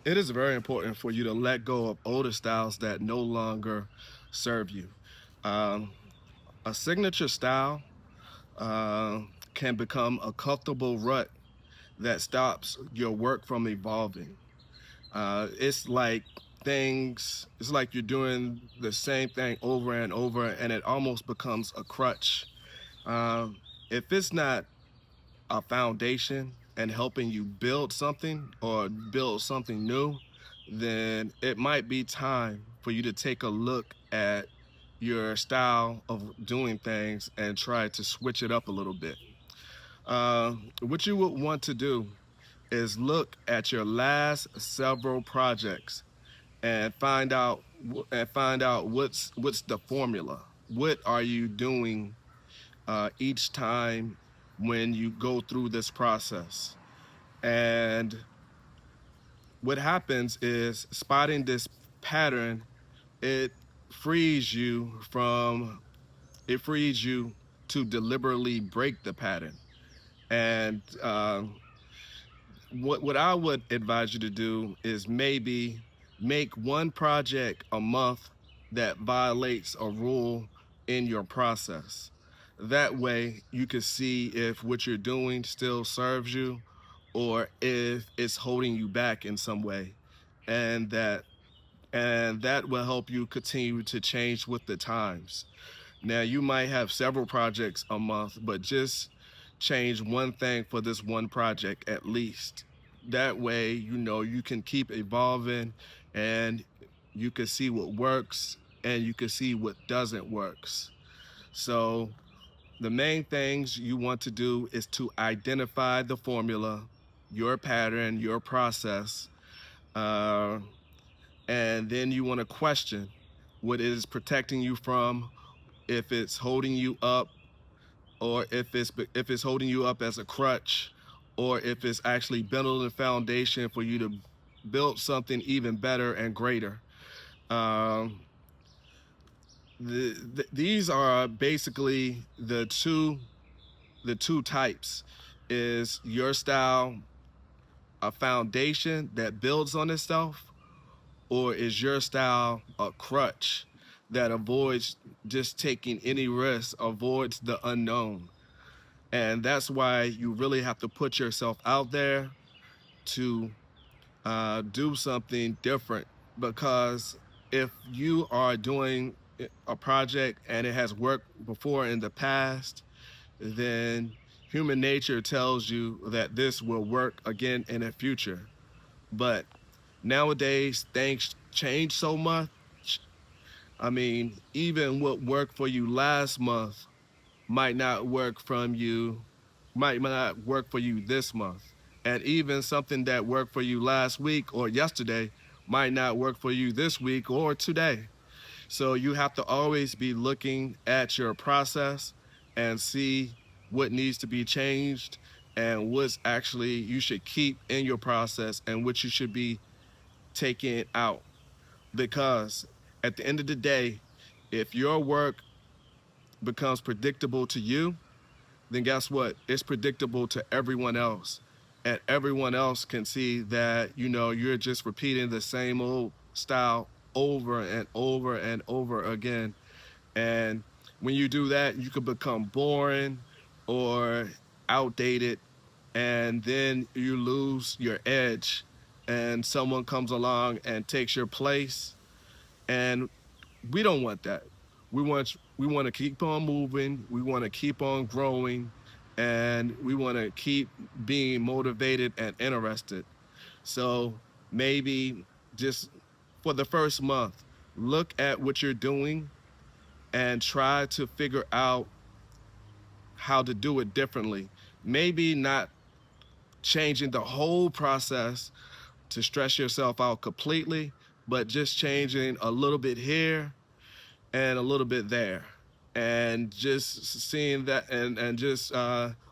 It is very important for you to let go of older styles that no longer serve you. Um, a signature style uh, can become a comfortable rut that stops your work from evolving. It's like it's like you're doing the same thing over and over, and it almost becomes a crutch. Um, if it's not a foundation and helping you build something or build something new, then it might be time for you to take a look at your style of doing things and try to switch it up a little bit. What you would want to do is look at your last several projects and find out what's the formula. What are you doing each time when you go through this process? And what happens is spotting this pattern, it frees you from it frees you to deliberately break the pattern. And what I would advise you to do is maybe make one project a month that violates a rule in your process. That way you can see if what you're doing still serves you or if it's holding you back in some way. And that will help you continue to change with the times. Now, you might have several projects a month, but just change one thing for this one project at least. That way, you can keep evolving and you can see what works and you can see what doesn't works. So, the main things you want to do is to identify the formula, your pattern, your process, uh, and then you want to question what it is protecting you from, if it's holding you up, or if it's holding you up as a crutch, or if it's actually building a foundation for you to build something even better and greater. Um, these are basically the two types. Is your style a foundation that builds on itself, or is your style a crutch that avoids just taking any risk, avoids the unknown? And that's why you really have to put yourself out there to do something different. Because if you are doing a project and it has worked before in the past, then human nature tells you that this will work again in the future. But nowadays, things change so much. I mean, even what worked for you last month might not work from you, might not work for you this month. And even something that worked for you last week or yesterday might not work for you this week or today. So you have to always be looking at your process and see what needs to be changed and what's actually you should keep in your process and what you should be taking out. Because at the end of the day, if your work becomes predictable to you, then guess what? It's predictable to everyone else. And everyone else can see that, you're just repeating the same old style over and over and over again. And when you do that, you can become boring or outdated, and then you lose your edge. And someone comes along and takes your place. And we don't want that. We want to keep on moving. We want to keep on growing, and we want to keep being motivated and interested. So maybe just for the first month, look at what you're doing and try to figure out how to do it differently. Maybe not changing the whole process to stress yourself out completely, but just changing a little bit here and a little bit there, and just seeing that, and just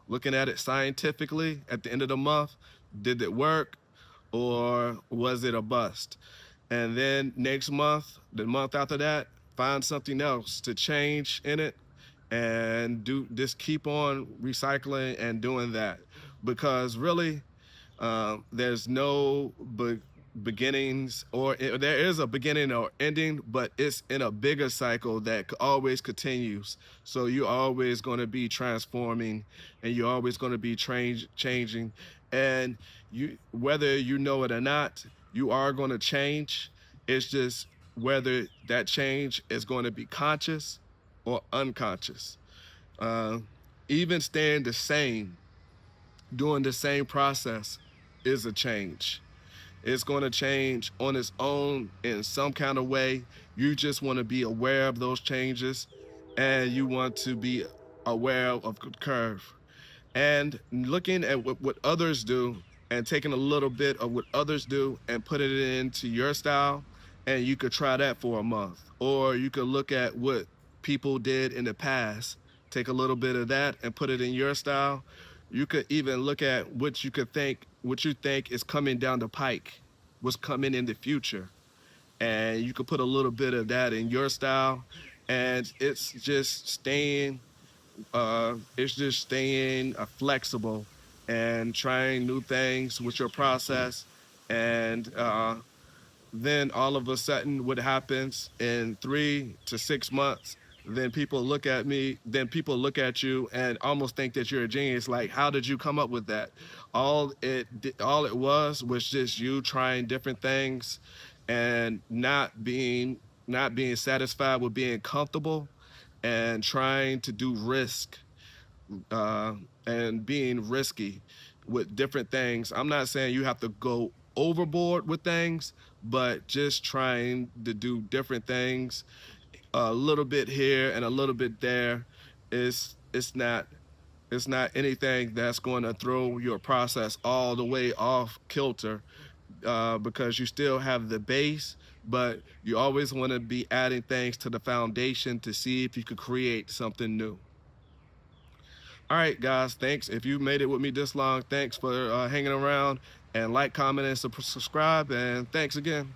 looking at it scientifically at the end of the month. Did it work or was it a bust? And then next month, the month after that, find something else to change in it, and do just keep on recycling and doing that. Because really, there's no beginnings, or there is a beginning or ending, but it's in a bigger cycle that always continues. So you're always going to be transforming, and you're always going to be changing, and you, whether you know it or not, you are going to change. It's just whether that change is going to be conscious or unconscious. uh, Even staying the same, doing the same process, is a change. It's going to change on its own in some kind of way. You just want to be aware of those changes, and you want to be aware of the curve, and looking at what others do, and taking a little bit of what others do and putting it into your style. And you could try that for a month, or you could look at what people did in the past, take a little bit of that and put it in your style. You could even look at what you think is coming down the pike, what's coming in the future, and you could put a little bit of that in your style. And it's just staying flexible and trying new things with your process. And then all of a sudden, what happens in 3 to 6 months, then people look at you and almost think that you're a genius. Like, how did you come up with that? All it was just you trying different things, and not being satisfied with being comfortable, and trying to do risk, uh, and being risky with different things. I'm not saying you have to go overboard with things, but just trying to do different things, a little bit here and a little bit there. It's not anything that's going to throw your process all the way off kilter, because you still have the base, but you always want to be adding things to the foundation to see if you could create something new. All right, guys, thanks. If you made it with me this long, thanks for hanging around, and like, comment, and subscribe, and thanks again.